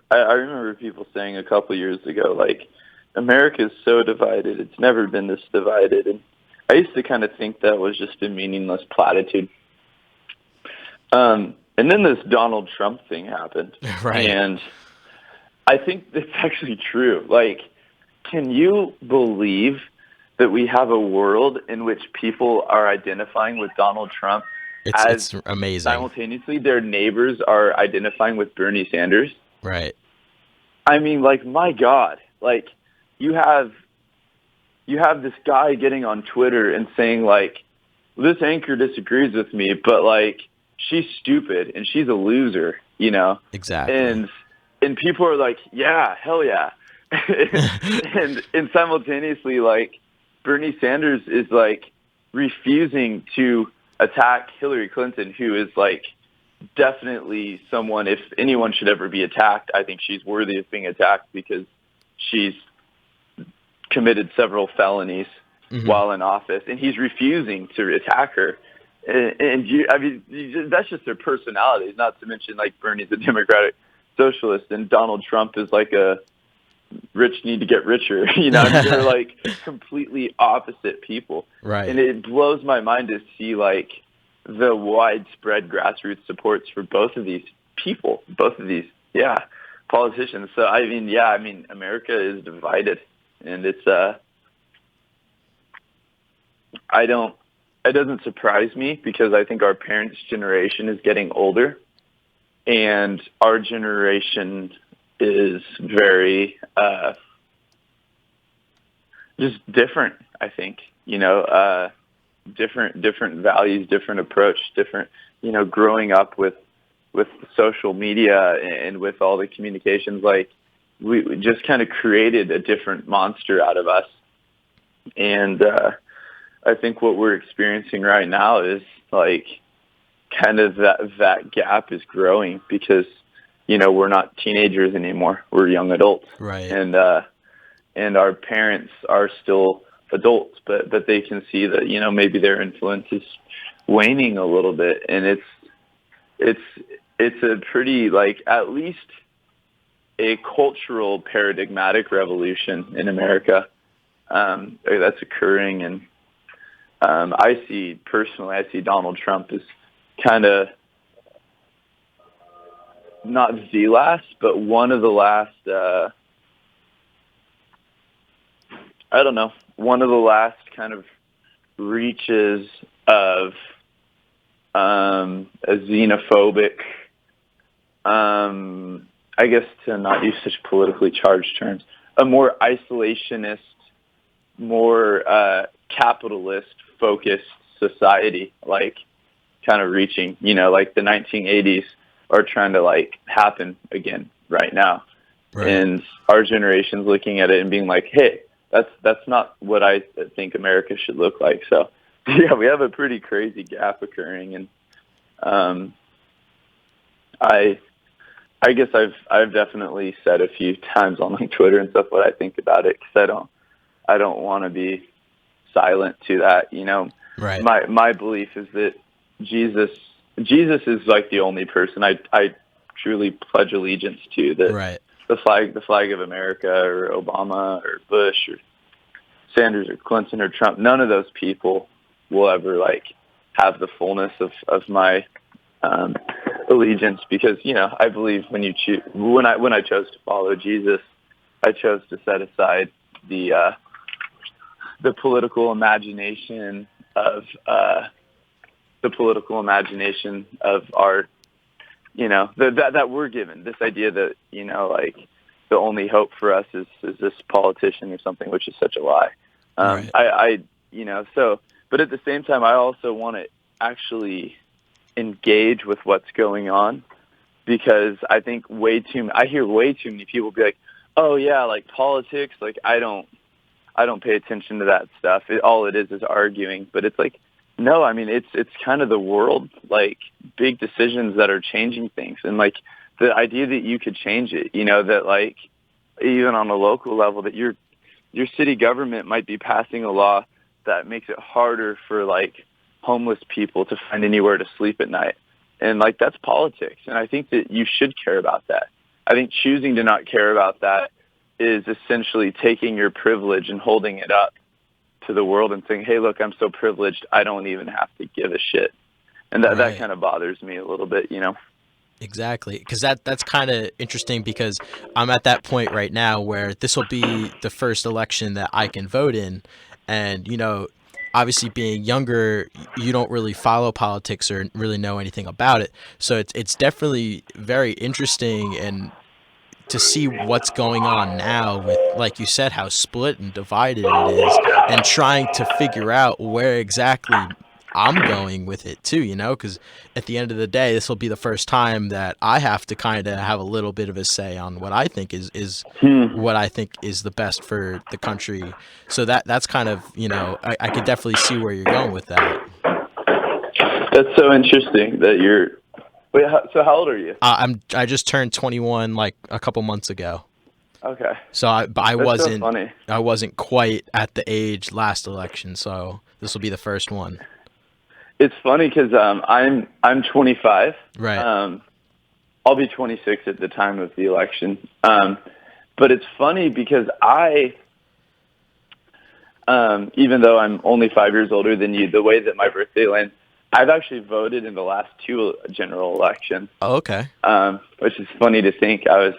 I remember people saying a couple years ago, like, America is so divided. It's never been this divided. And I used to kind of think that was just a meaningless platitude. And then this Donald Trump thing happened. Right. And I think that's actually true. Like, can you believe that we have a world in which people are identifying with Donald Trump It's amazing. Simultaneously their neighbors are identifying with Bernie Sanders? Right. I mean, like, my God, like, you have this guy getting on Twitter and saying, like, this anchor disagrees with me, but, like, she's stupid and she's a loser, you know? Exactly. And people are like, yeah, hell yeah. and simultaneously, like, Bernie Sanders is like refusing to attack Hillary Clinton, who is like definitely someone, if anyone should ever be attacked, I think she's worthy of being attacked because she's committed several felonies while in office, and he's refusing to attack her. I mean, that's just their personalities, not to mention, like, Bernie's a Democratic socialist, and Donald Trump is like a rich need to get richer. You know, I mean, they're like completely opposite people. Right. And it blows my mind to see, like, the widespread grassroots supports for both of these people, both of these, politicians. So, I mean, America is divided, and it's, it doesn't surprise me because I think our parents' generation is getting older, and our generation is very just different, I think, different values, different approach, different, growing up with social media and with all the communications, like, we just kind of created a different monster out of us. And I think what we're experiencing right now is like kind of that gap is growing because, we're not teenagers anymore. We're young adults. Right. And our parents are still adults, but they can see that, maybe their influence is waning a little bit. And it's a pretty, like, at least a cultural paradigmatic revolution in America that's occurring. And I see Donald Trump as kind of not the last, but one of the last, one of the last kind of reaches of a xenophobic, I guess, to not use such politically charged terms, a more isolationist, more capitalist-focused society, like, kind of reaching, like the 1980s are trying to, like, happen again right now. Right. And our generation's looking at it and being like, hey, that's not what I think America should look like. So, yeah, we have a pretty crazy gap occurring. And I guess I've definitely said a few times on, like, Twitter and stuff what I think about it, because I don't want to be silent to that. Right. My belief is that Jesus is like the only person I truly pledge allegiance to. That right. the flag of America, or Obama, or Bush, or Sanders, or Clinton, or Trump, none of those people will ever, like, have the fullness of my allegiance, because I believe when I chose to follow Jesus, I chose to set aside the political imagination of our, that we're given, this idea that, like, the only hope for us is this politician or something, which is such a lie. Right. But at the same time, I also want to actually engage with what's going on, because I think I hear way too many people be like, oh yeah, like, politics, like, I don't pay attention to that stuff. All it is arguing. But it's like, no, I mean, it's kind of the world, like, big decisions that are changing things. And, like, the idea that you could change it, that, like, even on a local level, that your city government might be passing a law that makes it harder for, like, homeless people to find anywhere to sleep at night. And, like, that's politics. And I think that you should care about that. I think choosing to not care about that is essentially taking your privilege and holding it up to the world and saying, hey, look, I'm so privileged, I don't even have to give a shit. And that kind of bothers me a little bit, Exactly, because that's kind of interesting, because I'm at that point right now where this will be the first election that I can vote in. And, obviously being younger, you don't really follow politics or really know anything about it. So it's definitely very interesting and to see what's going on now with, like you said, how split and divided it is, and trying to figure out where exactly I'm going with it too, because at the end of the day, this will be the first time that I have to kind of have a little bit of a say on what I think is what I think is the best for the country. So that's kind of, I could definitely see where you're going with that. That's so interesting that you're. Wait, so how old are you? I just turned 21 like a couple months ago. Okay. So I That's so funny. wasn't quite at the age last election, so this will be the first one. It's funny because I'm 25. Right. I'll be 26 at the time of the election. But it's funny because even though I'm only 5 years older than you, the way that my birthday lands, I've actually voted in the last two general elections. Oh, okay. Which is funny to think. I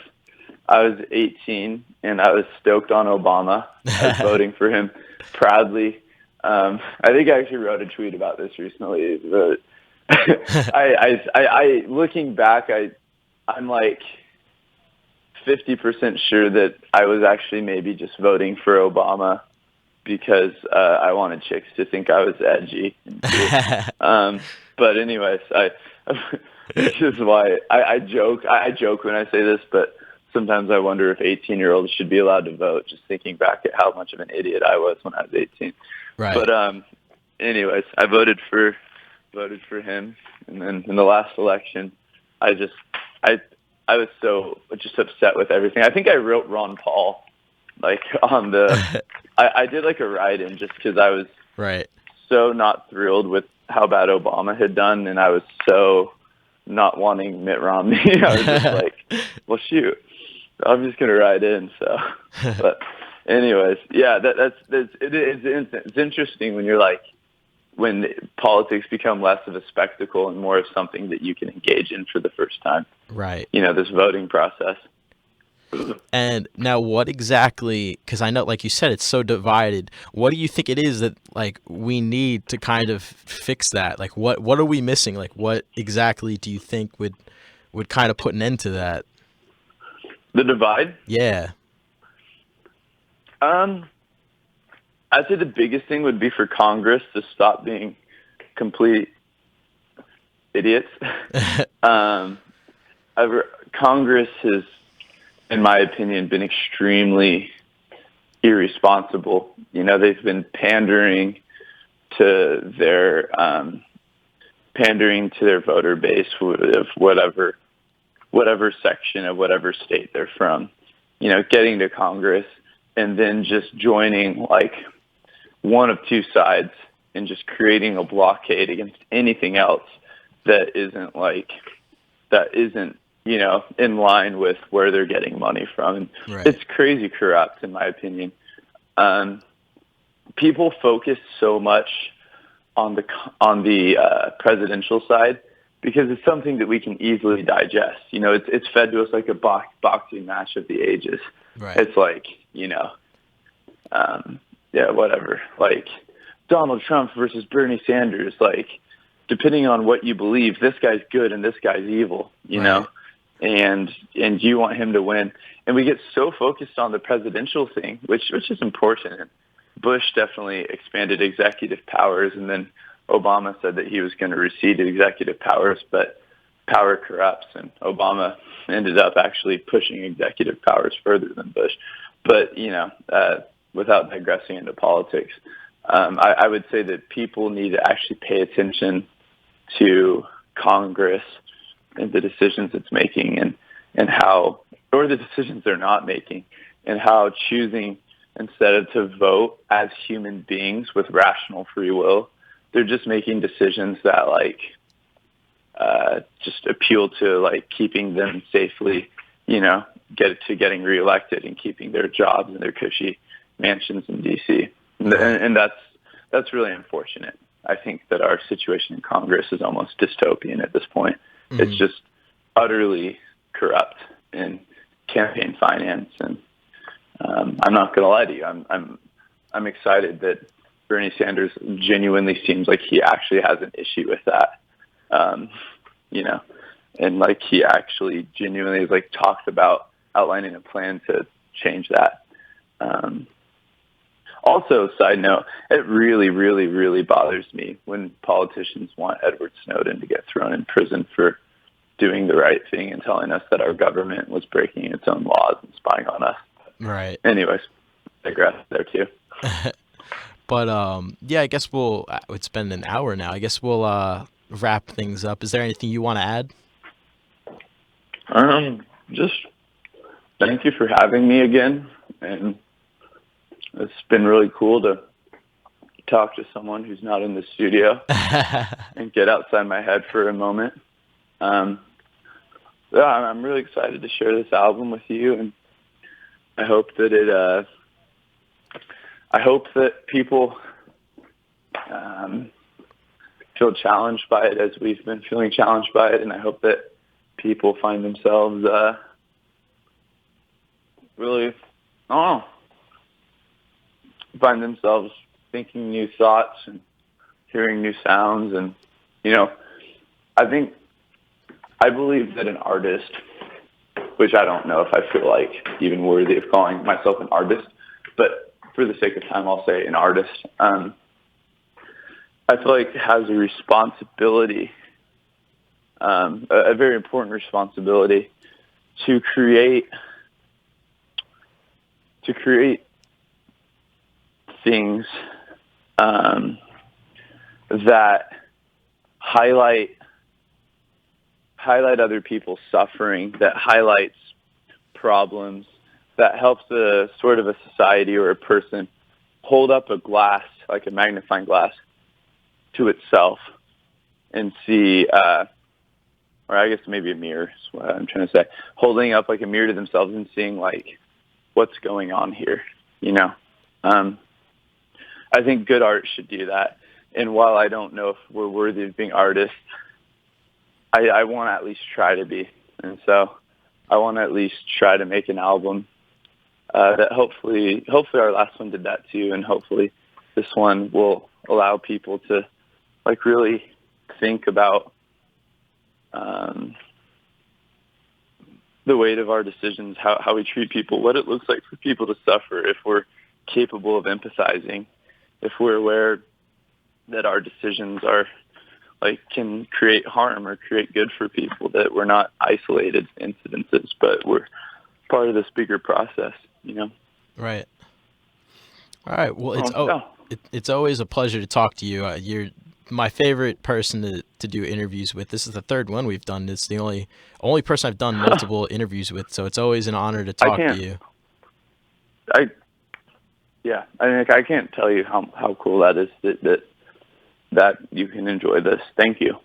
was 18 and I was stoked on Obama. I was voting for him proudly. I think I actually wrote a tweet about this recently. But I looking back, I'm like 50% sure that I was actually maybe just voting for Obama because I wanted chicks to think I was edgy. But anyways, which is why I joke. I joke when I say this, but sometimes I wonder if 18-year-olds should be allowed to vote. Just thinking back at how much of an idiot I was when I was 18. Right. But anyways, I voted for him, and then in the last election, I was so just upset with everything. I think I wrote Ron Paul, like on the. I did like a write-in just because I was so not thrilled with how bad Obama had done, and I was so not wanting Mitt Romney. I was just like, well, shoot, I'm just gonna write in. So, but anyways, yeah, it's interesting when you're like, when politics become less of a spectacle and more of something that you can engage in for the first time. Right. This voting process. And now what exactly, because I know, like you said, it's so divided. What do you think it is that, like, we need to kind of fix that? Like, what are we missing? Like, what exactly do you think would kind of put an end to that? The divide? Yeah. I'd say the biggest thing would be for Congress to stop being complete idiots. Congress has, in my opinion, been extremely irresponsible. They've been pandering to their voter base of whatever section of whatever state they're from. Getting to Congress and then just joining like one of two sides and just creating a blockade against anything else that isn't in line with where they're getting money from. And It's crazy corrupt, in my opinion. People focus so much on the presidential side because it's something that we can easily digest. It's fed to us like a boxing match of the ages. Right. It's like, whatever. Like Donald Trump versus Bernie Sanders. Like, depending on what you believe, this guy's good and this guy's evil. You know. And you want him to win. And we get so focused on the presidential thing, which is important. Bush definitely expanded executive powers, and then Obama said that he was going to recede executive powers, but power corrupts, and Obama ended up actually pushing executive powers further than Bush. But, without digressing into politics, I would say that people need to actually pay attention to Congress and the decisions it's making and how, or the decisions they're not making, and how choosing instead of to vote as human beings with rational free will, they're just making decisions that just appeal to keeping them safely, getting reelected and keeping their jobs and their cushy mansions in DC. And that's really unfortunate. I think that our situation in Congress is almost dystopian at this point. Mm-hmm. It's just utterly corrupt in campaign finance, and I'm not going to lie to you. I'm excited that Bernie Sanders genuinely seems like he actually has an issue with that, and he actually genuinely has talked about outlining a plan to change that. Also, side note, it really, really, really bothers me when politicians want Edward Snowden to get thrown in prison for doing the right thing and telling us that our government was breaking its own laws and spying on us. Right. Anyways, I digress there too. But yeah, I guess it's been an hour now. I guess we'll wrap things up. Is there anything you want to add? Just thank you for having me again, and it's been really cool to talk to someone who's not in the studio and get outside my head for a moment. Yeah, I'm really excited to share this album with you, and I hope that people feel challenged by it as we've been feeling challenged by it, and I hope that people find themselves find themselves thinking new thoughts and hearing new sounds. And I believe that an artist, which I don't know if I feel like even worthy of calling myself an artist, but for the sake of time, I'll say an artist. I feel like has a responsibility, a very important responsibility to create things that highlight other people's suffering, that highlights problems, that helps a sort of a society or a person hold up a glass, like a magnifying glass, to itself and see, or I guess maybe a mirror is what I'm trying to say, holding up like a mirror to themselves and seeing like what's going on here, I think good art should do that. And while I don't know if we're worthy of being artists, I want to at least try to be. And so I want to at least try to make an album that hopefully our last one did that too. And hopefully this one will allow people to like really think about the weight of our decisions, how we treat people, what it looks like for people to suffer, if we're capable of empathizing, if we're aware that our decisions are like can create harm or create good for people, that we're not isolated incidences, but we're part of this bigger process, Right. All right. Well, it's always a pleasure to talk to you. You're my favorite person to do interviews with. This is the third one we've done. It's the only person I've done multiple interviews with, so it's always an honor to talk to you. I can't tell you how cool that is that you can enjoy this. Thank you.